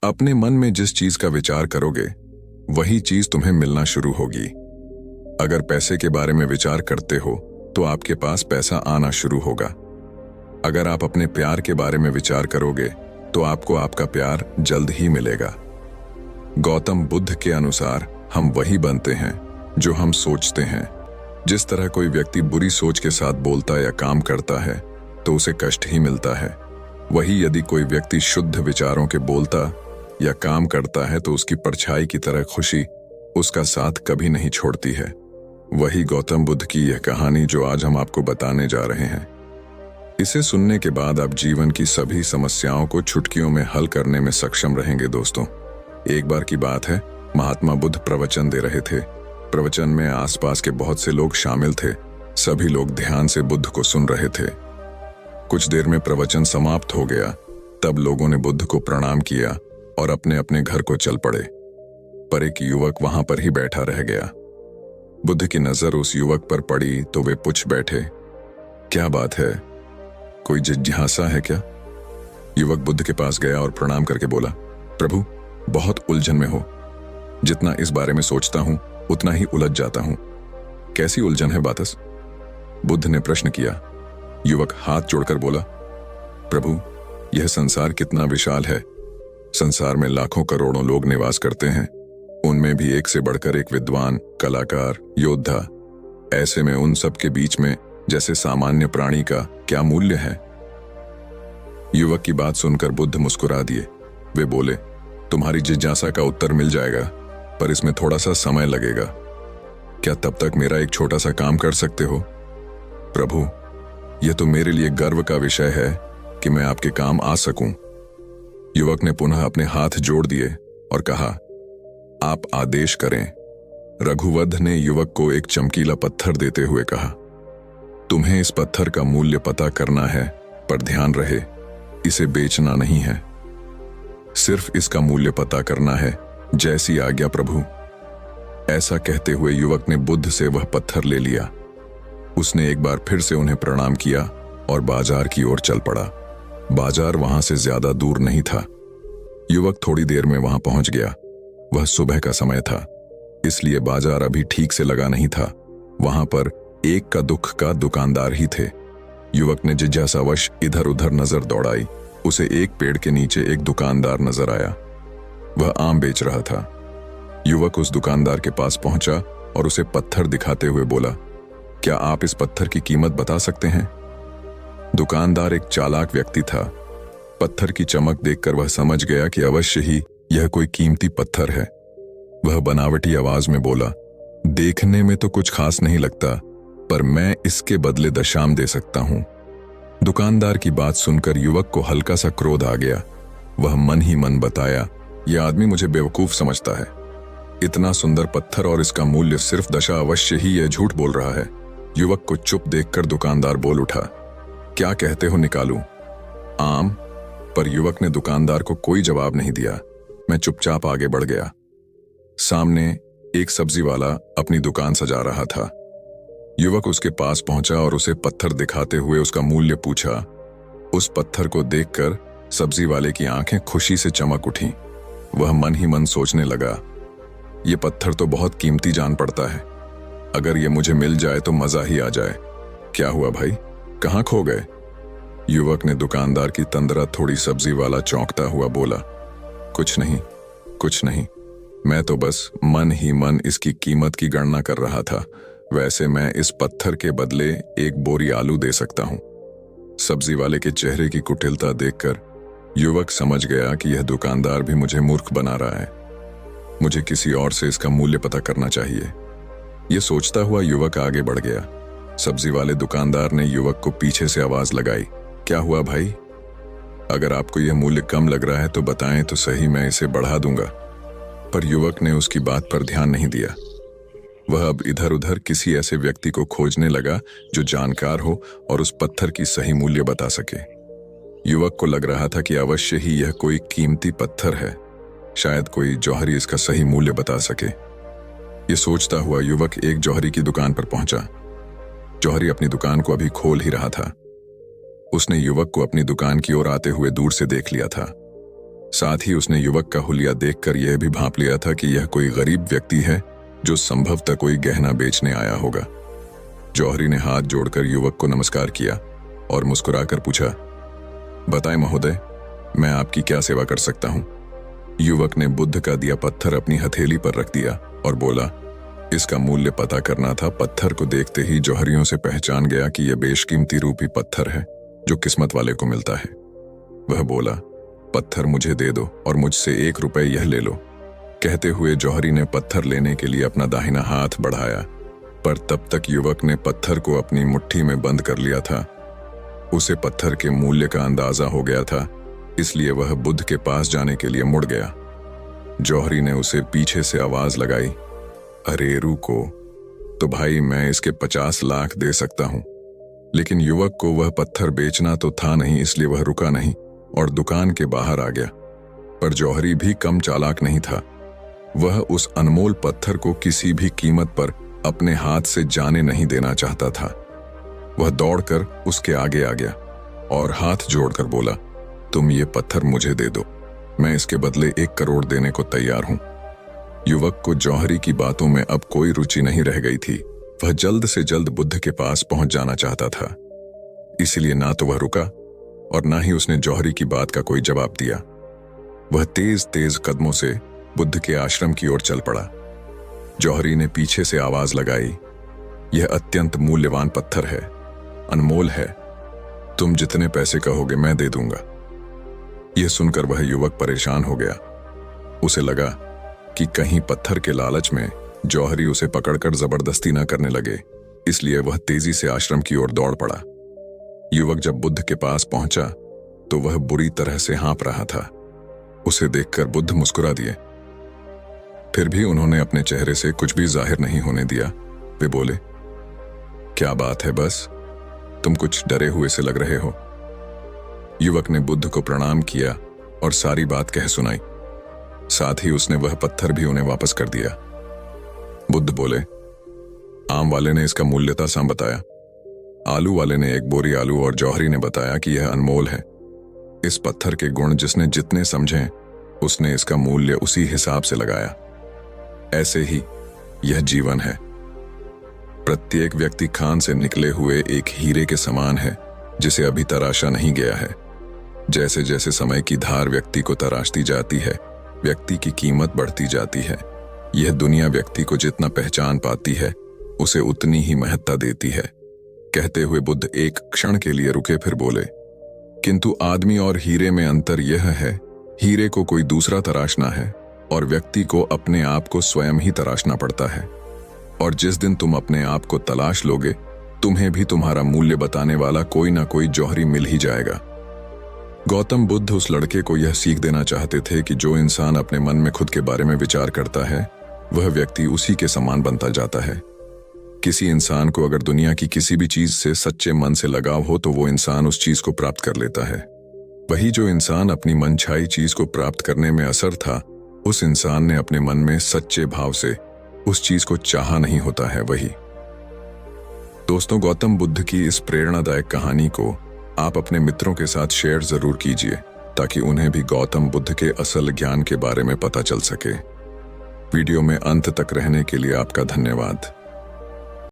अपने मन में जिस चीज का विचार करोगे वही चीज तुम्हें मिलना शुरू होगी। अगर पैसे के बारे में विचार करते हो तो आपके पास पैसा आना शुरू होगा। अगर आप अपने प्यार के बारे में विचार करोगे तो आपको आपका प्यार जल्द ही मिलेगा। गौतम बुद्ध के अनुसार हम वही बनते हैं जो हम सोचते हैं। जिस तरह कोई व्यक्ति बुरी सोच के साथ बोलता या काम करता है तो उसे कष्ट ही मिलता है, वही यदि कोई व्यक्ति शुद्ध विचारों के बोलता या काम करता है तो उसकी परछाई की तरह खुशी उसका साथ कभी नहीं छोड़ती है। वही गौतम बुद्ध की यह कहानी जो आज हम आपको बताने जा रहे हैं। इसे सुनने के बाद आप जीवन की सभी समस्याओं को चुटकियों में हल करने में सक्षम रहेंगे। दोस्तों, एक बार की बात है, महात्मा बुद्ध प्रवचन दे रहे थे। प्रवचन में आसपास के बहुत से लोग शामिल थे। सभी लोग ध्यान से बुद्ध को सुन रहे थे। कुछ देर में प्रवचन समाप्त हो गया। तब लोगों ने बुद्ध को प्रणाम किया और अपने अपने घर को चल पड़े। पर एक युवक वहां पर ही बैठा रह गया। बुद्ध की नजर उस युवक पर पड़ी तो वे पूछ बैठे, क्या बात है, कोई जिज्ञासा है क्या? युवक बुद्ध के पास गया और प्रणाम करके बोला, प्रभु, बहुत उलझन में हो। जितना इस बारे में सोचता हूं उतना ही उलझ जाता हूं। कैसी उलझन है बातस? बुद्ध ने प्रश्न किया। युवक हाथ जोड़कर बोला, प्रभु, यह संसार कितना विशाल है। संसार में लाखों करोड़ों लोग निवास करते हैं। उनमें भी एक से बढ़कर एक विद्वान, कलाकार, योद्धा। ऐसे में उन सब के बीच में जैसे सामान्य प्राणी का क्या मूल्य है? युवक की बात सुनकर बुद्ध मुस्कुरा दिए। वे बोले, तुम्हारी जिज्ञासा का उत्तर मिल जाएगा, पर इसमें थोड़ा सा समय लगेगा। क्या तब तक मेरा एक छोटा सा काम कर सकते हो? प्रभु, यह तो मेरे लिए गर्व का विषय है कि मैं आपके काम आ सकूं। युवक ने पुनः अपने हाथ जोड़ दिए और कहा, आप आदेश करें। रघुवध ने युवक को एक चमकीला पत्थर देते हुए कहा, तुम्हें इस पत्थर का मूल्य पता करना है, पर ध्यान रहे, इसे बेचना नहीं है। सिर्फ इसका मूल्य पता करना है, जैसी आज्ञा प्रभु। ऐसा कहते हुए युवक ने बुद्ध से वह पत्थर ले लिया। उसने एक बार फिर से उन्हें प्रणाम किया और बाजार की ओर चल पड़ा। बाजार वहां से ज्यादा दूर नहीं था। युवक थोड़ी देर में वहां पहुंच गया। वह सुबह का समय था, इसलिए बाजार अभी ठीक से लगा नहीं था। वहां पर एक का दुख का दुकानदार ही थे। युवक ने जिज्ञासावश इधर उधर नजर दौड़ाई। उसे एक पेड़ के नीचे एक दुकानदार नजर आया। वह आम बेच रहा था। युवक उस दुकानदार के पास पहुंचा और उसे पत्थर दिखाते हुए बोला, क्या आप इस पत्थर की कीमत बता सकते हैं? दुकानदार एक चालाक व्यक्ति था। पत्थर की चमक देखकर वह समझ गया कि अवश्य ही यह कोई कीमती पत्थर है। वह बनावटी आवाज में बोला, देखने में तो कुछ खास नहीं लगता, पर मैं इसके बदले दशाम दे सकता हूं। दुकानदार की बात सुनकर युवक को हल्का सा क्रोध आ गया। वह मन ही मन बताया, यह आदमी मुझे बेवकूफ समझता है। इतना सुंदर पत्थर और इसका मूल्य सिर्फ दशा, अवश्य ही यह झूठ बोल रहा है। युवक को चुप देखकर दुकानदार बोल उठा, क्या कहते हो, निकालूं? आम? पर युवक ने दुकानदार को कोई जवाब नहीं दिया। मैं चुपचाप आगे बढ़ गया। सामने एक सब्जी वाला अपनी दुकान सजा रहा था। युवक उसके पास पहुंचा और उसे पत्थर दिखाते हुए उसका मूल्य पूछा। उस पत्थर को देखकर सब्जी वाले की आंखें खुशी से चमक उठी। वह मन ही मन सोचने लगा, ये पत्थर तो बहुत कीमती जान पड़ता है। अगर ये मुझे मिल जाए तो मजा ही आ जाए। क्या हुआ भाई, कहाँ खो गए? युवक ने दुकानदार की तंद्रा थोड़ी सब्जी वाला चौंकता हुआ बोला, कुछ नहीं, कुछ नहीं, मैं तो बस मन ही मन इसकी कीमत की गणना कर रहा था। वैसे मैं इस पत्थर के बदले एक बोरी आलू दे सकता हूं। सब्जी वाले के चेहरे की कुटिलता देखकर युवक समझ गया कि यह दुकानदार भी मुझे मूर्ख बना रहा है। मुझे किसी और से इसका मूल्य पता करना चाहिए। यह सोचता हुआ युवक आगे बढ़ गया। सब्जी वाले दुकानदार ने युवक को पीछे से आवाज लगाई, क्या हुआ भाई? अगर आपको यह मूल्य कम लग रहा है तो बताएं तो सही, मैं इसे बढ़ा दूंगा। पर युवक ने उसकी बात पर ध्यान नहीं दिया। वह अब इधर उधर किसी ऐसे व्यक्ति को खोजने लगा जो जानकार हो और उस पत्थर की सही मूल्य बता सके। युवक को लग रहा था कि अवश्य ही यह कोई कीमती पत्थर है। शायद कोई जौहरी इसका सही मूल्य बता सके। ये सोचता हुआ युवक एक जौहरी की दुकान पर पहुंचा। जौहरी अपनी दुकान को अभी खोल ही रहा था। उसने युवक को अपनी दुकान की ओर आते हुए दूर से देख लिया था। साथ ही उसने युवक का हुलिया देखकर यह भी भांप लिया था कि यह कोई गरीब व्यक्ति है जो संभवतः कोई गहना बेचने आया होगा। जौहरी ने हाथ जोड़कर युवक को नमस्कार किया और मुस्कुराकर पूछा, बताएं महोदय, मैं आपकी क्या सेवा कर सकता हूं? युवक ने बुद्ध का दिया पत्थर अपनी हथेली पर रख दिया और बोला, इसका मूल्य पता करना था। पत्थर को देखते ही जौहरियों से पहचान गया कि यह बेशकीमती रूपी पत्थर है जो किस्मत वाले को मिलता है। वह बोला, पत्थर मुझे दे दो और मुझसे 1 रुपए यह ले लो। कहते हुए जौहरी ने पत्थर लेने के लिए अपना दाहिना हाथ बढ़ाया, पर तब तक युवक ने पत्थर को अपनी मुट्ठी में बंद कर लिया था। उसे पत्थर के मूल्य का अंदाजा हो गया था, इसलिए वह बुद्ध के पास जाने के लिए मुड़ गया। जौहरी ने उसे पीछे से आवाज लगाई, अरे रुको, तो भाई मैं इसके 50 लाख दे सकता हूं। लेकिन युवक को वह पत्थर बेचना तो था नहीं, इसलिए वह रुका नहीं और दुकान के बाहर आ गया। पर जौहरी भी कम चालाक नहीं था। वह उस अनमोल पत्थर को किसी भी कीमत पर अपने हाथ से जाने नहीं देना चाहता था। वह दौड़कर उसके आगे आ गया और हाथ जोड़कर बोला, तुम ये पत्थर मुझे दे दो, मैं इसके बदले 1 करोड़ देने को तैयार हूं। युवक को जौहरी की बातों में अब कोई रुचि नहीं रह गई थी। वह जल्द से जल्द बुद्ध के पास पहुंच जाना चाहता था, इसलिए ना तो वह रुका और ना ही उसने जौहरी की बात का कोई जवाब दिया। वह तेज तेज कदमों से बुद्ध के आश्रम की ओर चल पड़ा। जौहरी ने पीछे से आवाज लगाई, यह अत्यंत मूल्यवान पत्थर है, अनमोल है, तुम जितने पैसे कहोगे मैं दे दूंगा। यह सुनकर वह युवक परेशान हो गया। उसे लगा कि कहीं पत्थर के लालच में जौहरी उसे पकड़कर जबरदस्ती न करने लगे, इसलिए वह तेजी से आश्रम की ओर दौड़ पड़ा। युवक जब बुद्ध के पास पहुंचा तो वह बुरी तरह से हाँफ रहा था। उसे देखकर बुद्ध मुस्कुरा दिए, फिर भी उन्होंने अपने चेहरे से कुछ भी जाहिर नहीं होने दिया। वे बोले, क्या बात है, बस तुम कुछ डरे हुए से लग रहे हो। युवक ने बुद्ध को प्रणाम किया और सारी बात कह सुनाई। साथ ही उसने वह पत्थर भी उन्हें वापस कर दिया। बुद्ध बोले, आम वाले ने इसका मूल्यता सा बताया, आलू वाले ने 1 बोरी आलू और जौहरी ने बताया कि यह अनमोल है। इस पत्थर के गुण जिसने जितने समझे उसने इसका मूल्य उसी हिसाब से लगाया। ऐसे ही यह जीवन है। प्रत्येक व्यक्ति खान से निकले हुए एक हीरे के समान है जिसे अभी तराशा नहीं गया है। जैसे जैसे समय की धार व्यक्ति को तराशती जाती है, व्यक्ति की कीमत बढ़ती जाती है। यह दुनिया व्यक्ति को जितना पहचान पाती है उसे उतनी ही महत्ता देती है। कहते हुए बुद्ध एक क्षण के लिए रुके, फिर बोले, किंतु आदमी और हीरे में अंतर यह है, हीरे को कोई दूसरा तराशना है और व्यक्ति को अपने आप को स्वयं ही तराशना पड़ता है। और जिस दिन तुम अपने आप को तलाश लोगे, तुम्हें भी तुम्हारा मूल्य बताने वाला कोई ना कोई जौहरी मिल ही जाएगा। गौतम बुद्ध उस लड़के को यह सीख देना चाहते थे कि जो इंसान अपने मन में खुद के बारे में विचार करता है वह व्यक्ति उसी के समान बनता जाता है। किसी इंसान को अगर दुनिया की किसी भी चीज से सच्चे मन से लगाव हो तो वो इंसान उस चीज को प्राप्त कर लेता है। वही जो इंसान अपनी मनचाही चीज को प्राप्त करने में असर था, उस इंसान ने अपने मन में सच्चे भाव से उस चीज को चाहा नहीं होता है। वही दोस्तों, गौतम बुद्ध की इस प्रेरणादायक कहानी को आप अपने मित्रों के साथ शेयर जरूर कीजिए ताकि उन्हें भी गौतम बुद्ध के असल ज्ञान के बारे में पता चल सके। वीडियो में अंत तक रहने के लिए आपका धन्यवाद।